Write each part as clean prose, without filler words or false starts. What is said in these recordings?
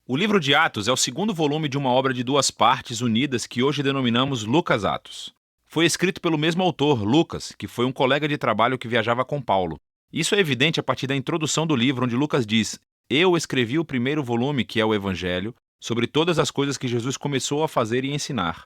O livro de Atos é o segundo volume de uma obra de duas partes unidas que hoje denominamos Lucas Atos. Foi escrito pelo mesmo autor, Lucas, que foi um colega de trabalho que viajava com Paulo. Isso é evidente a partir da introdução do livro, onde Lucas diz: "Eu escrevi o primeiro volume, que é o Evangelho, sobre todas as coisas que Jesus começou a fazer e ensinar."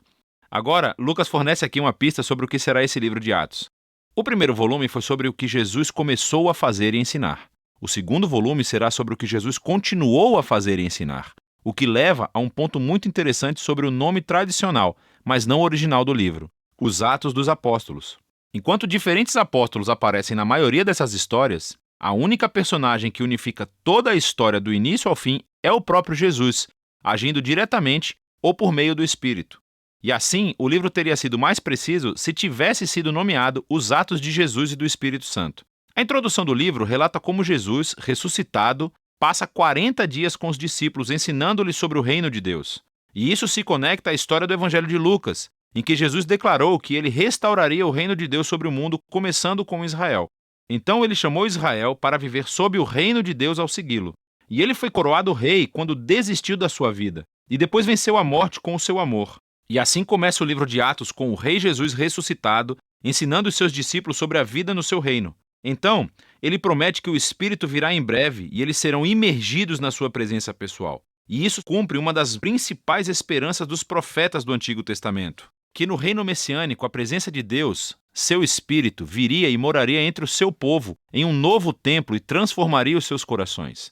Agora, Lucas fornece aqui uma pista sobre o que será esse livro de Atos. O primeiro volume foi sobre o que Jesus começou a fazer e ensinar. O segundo volume será sobre o que Jesus continuou a fazer e ensinar, o que leva a um ponto muito interessante sobre o nome tradicional, mas não original do livro: os Atos dos Apóstolos. Enquanto diferentes apóstolos aparecem na maioria dessas histórias, a única personagem que unifica toda a história do início ao fim é o próprio Jesus, agindo diretamente ou por meio do Espírito. E assim, o livro teria sido mais preciso se tivesse sido nomeado Os Atos de Jesus e do Espírito Santo. A introdução do livro relata como Jesus, ressuscitado, passa 40 dias com os discípulos ensinando-lhes sobre o reino de Deus. E isso se conecta à história do Evangelho de Lucas, em que Jesus declarou que ele restauraria o reino de Deus sobre o mundo, começando com Israel. Então ele chamou Israel para viver sob o reino de Deus ao segui-lo. E ele foi coroado rei quando desistiu da sua vida, e depois venceu a morte com o seu amor. E assim começa o livro de Atos com o rei Jesus ressuscitado, ensinando os seus discípulos sobre a vida no seu reino. Então, ele promete que o Espírito virá em breve e eles serão imergidos na sua presença pessoal. E isso cumpre uma das principais esperanças dos profetas do Antigo Testamento: que no reino messiânico a presença de Deus, seu Espírito, viria e moraria entre o seu povo em um novo templo e transformaria os seus corações.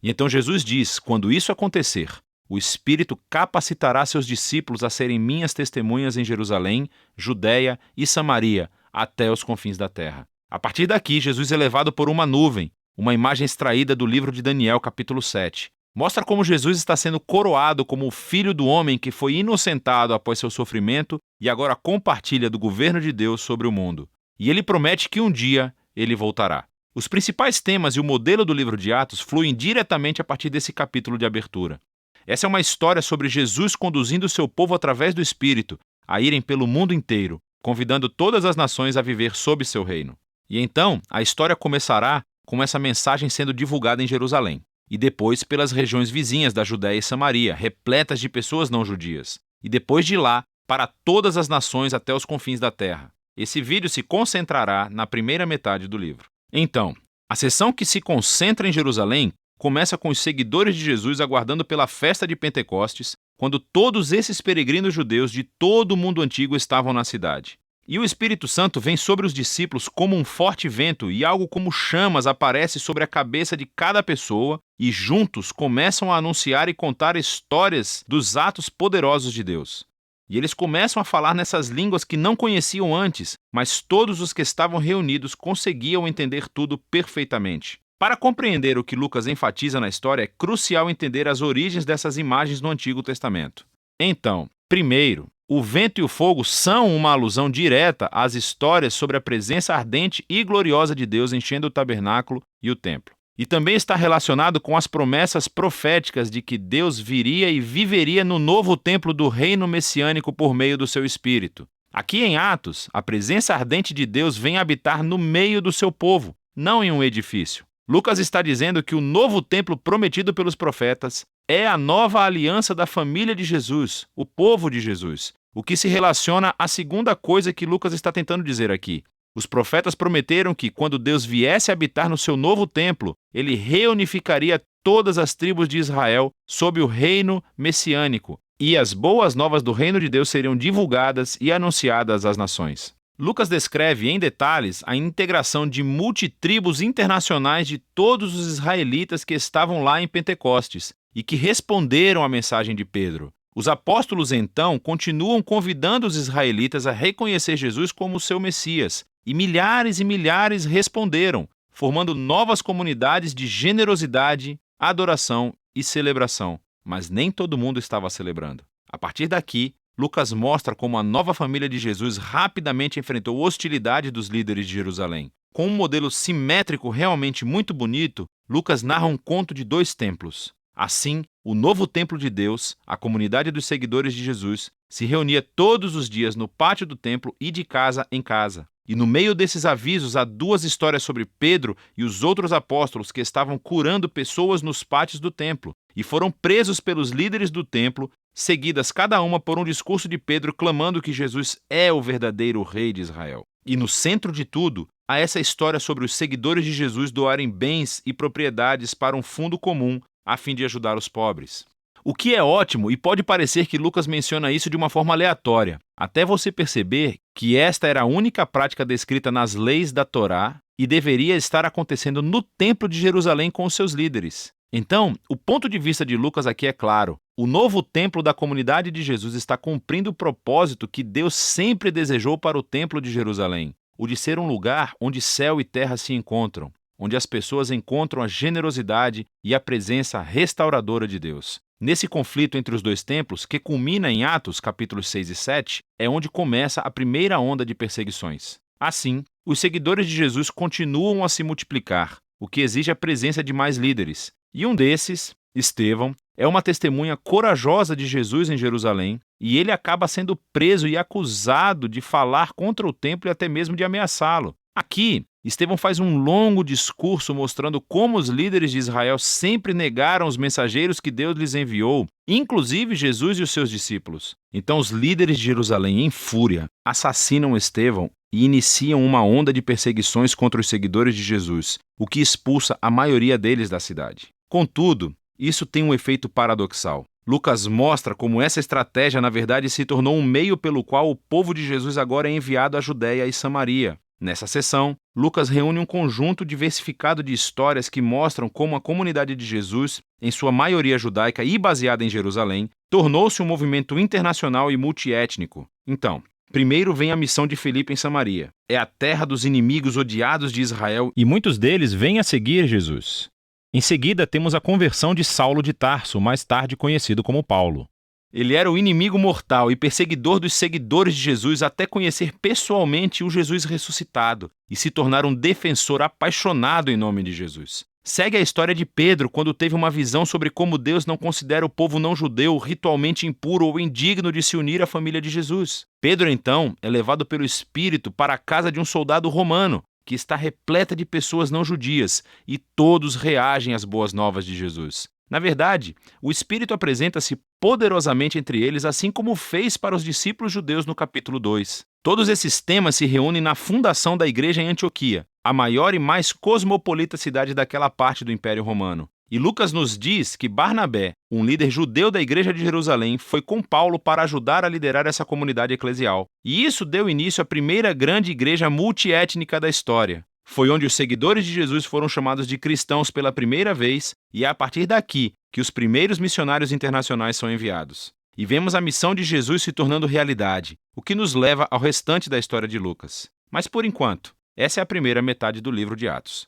E então Jesus diz: quando isso acontecer, o Espírito capacitará seus discípulos a serem minhas testemunhas em Jerusalém, Judeia e Samaria, até os confins da terra. A partir daqui, Jesus é levado por uma nuvem, uma imagem extraída do livro de Daniel, capítulo 7. Mostra como Jesus está sendo coroado como o Filho do Homem que foi inocentado após seu sofrimento e agora compartilha do governo de Deus sobre o mundo. E ele promete que um dia ele voltará. Os principais temas e o modelo do livro de Atos fluem diretamente a partir desse capítulo de abertura. Essa é uma história sobre Jesus conduzindo o seu povo através do Espírito a irem pelo mundo inteiro, convidando todas as nações a viver sob seu reino. E então, a história começará com essa mensagem sendo divulgada em Jerusalém, e depois pelas regiões vizinhas da Judéia e Samaria, repletas de pessoas não judias, e depois de lá para todas as nações até os confins da terra. Esse vídeo se concentrará na primeira metade do livro. Então, a seção que se concentra em Jerusalém começa com os seguidores de Jesus aguardando pela festa de Pentecostes, quando todos esses peregrinos judeus de todo o mundo antigo estavam na cidade. E o Espírito Santo vem sobre os discípulos como um forte vento e algo como chamas aparece sobre a cabeça de cada pessoa e juntos começam a anunciar e contar histórias dos atos poderosos de Deus. E eles começam a falar nessas línguas que não conheciam antes, mas todos os que estavam reunidos conseguiam entender tudo perfeitamente. Para compreender o que Lucas enfatiza na história, é crucial entender as origens dessas imagens no Antigo Testamento. Então, primeiro, o vento e o fogo são uma alusão direta às histórias sobre a presença ardente e gloriosa de Deus enchendo o tabernáculo e o templo. E também está relacionado com as promessas proféticas de que Deus viria e viveria no novo templo do reino messiânico por meio do seu Espírito. Aqui em Atos, a presença ardente de Deus vem habitar no meio do seu povo, não em um edifício. Lucas está dizendo que o novo templo prometido pelos profetas é a nova aliança da família de Jesus, o povo de Jesus, o que se relaciona à segunda coisa que Lucas está tentando dizer aqui. Os profetas prometeram que, quando Deus viesse habitar no seu novo templo, ele reunificaria todas as tribos de Israel sob o reino messiânico, e as boas novas do reino de Deus seriam divulgadas e anunciadas às nações. Lucas descreve em detalhes a integração de multitribos internacionais de todos os israelitas que estavam lá em Pentecostes e que responderam à mensagem de Pedro. Os apóstolos, então, continuam convidando os israelitas a reconhecer Jesus como seu Messias, e milhares responderam, formando novas comunidades de generosidade, adoração e celebração. Mas nem todo mundo estava celebrando. A partir daqui, Lucas mostra como a nova família de Jesus rapidamente enfrentou hostilidade dos líderes de Jerusalém. Com um modelo simétrico realmente muito bonito, Lucas narra um conto de 2 templos. Assim, o novo templo de Deus, a comunidade dos seguidores de Jesus, se reunia todos os dias no pátio do templo e de casa em casa. E no meio desses avisos há duas histórias sobre Pedro e os outros apóstolos que estavam curando pessoas nos pátios do templo e foram presos pelos líderes do templo, seguidas cada uma por um discurso de Pedro clamando que Jesus é o verdadeiro rei de Israel. E no centro de tudo, há essa história sobre os seguidores de Jesus doarem bens e propriedades para um fundo comum a fim de ajudar os pobres. O que é ótimo, e pode parecer que Lucas menciona isso de uma forma aleatória, até você perceber que esta era a única prática descrita nas leis da Torá e deveria estar acontecendo no Templo de Jerusalém com os seus líderes. Então, o ponto de vista de Lucas aqui é claro. O novo templo da comunidade de Jesus está cumprindo o propósito que Deus sempre desejou para o Templo de Jerusalém, o de ser um lugar onde céu e terra se encontram, onde as pessoas encontram a generosidade e a presença restauradora de Deus. Nesse conflito entre os dois templos, que culmina em Atos, capítulos 6 e 7, é onde começa a primeira onda de perseguições. Assim, os seguidores de Jesus continuam a se multiplicar, o que exige a presença de mais líderes. E um desses, Estevão, é uma testemunha corajosa de Jesus em Jerusalém, e ele acaba sendo preso e acusado de falar contra o templo e até mesmo de ameaçá-lo. Aqui, Estevão faz um longo discurso mostrando como os líderes de Israel sempre negaram os mensageiros que Deus lhes enviou, inclusive Jesus e os seus discípulos. Então os líderes de Jerusalém, em fúria, assassinam Estevão e iniciam uma onda de perseguições contra os seguidores de Jesus, o que expulsa a maioria deles da cidade. Contudo, isso tem um efeito paradoxal. Lucas mostra como essa estratégia, na verdade, se tornou um meio pelo qual o povo de Jesus agora é enviado à Judéia e Samaria. Nessa sessão, Lucas reúne um conjunto diversificado de histórias que mostram como a comunidade de Jesus, em sua maioria judaica e baseada em Jerusalém, tornou-se um movimento internacional e multiétnico. Então, primeiro vem a missão de Filipe em Samaria. É a terra dos inimigos odiados de Israel e muitos deles vêm a seguir Jesus. Em seguida, temos a conversão de Saulo de Tarso, mais tarde conhecido como Paulo. Ele era o inimigo mortal e perseguidor dos seguidores de Jesus até conhecer pessoalmente o Jesus ressuscitado e se tornar um defensor apaixonado em nome de Jesus. Segue a história de Pedro quando teve uma visão sobre como Deus não considera o povo não-judeu ritualmente impuro ou indigno de se unir à família de Jesus. Pedro, então, é levado pelo Espírito para a casa de um soldado romano, que está repleta de pessoas não-judias, e todos reagem às boas novas de Jesus. Na verdade, o Espírito apresenta-se poderosamente entre eles, assim como fez para os discípulos judeus no capítulo 2. Todos esses temas se reúnem na fundação da igreja em Antioquia, a maior e mais cosmopolita cidade daquela parte do Império Romano. E Lucas nos diz que Barnabé, um líder judeu da igreja de Jerusalém, foi com Paulo para ajudar a liderar essa comunidade eclesial. E isso deu início à primeira grande igreja multiétnica da história. Foi onde os seguidores de Jesus foram chamados de cristãos pela primeira vez, e é a partir daqui que os primeiros missionários internacionais são enviados. E vemos a missão de Jesus se tornando realidade, o que nos leva ao restante da história de Lucas. Mas por enquanto, essa é a primeira metade do livro de Atos.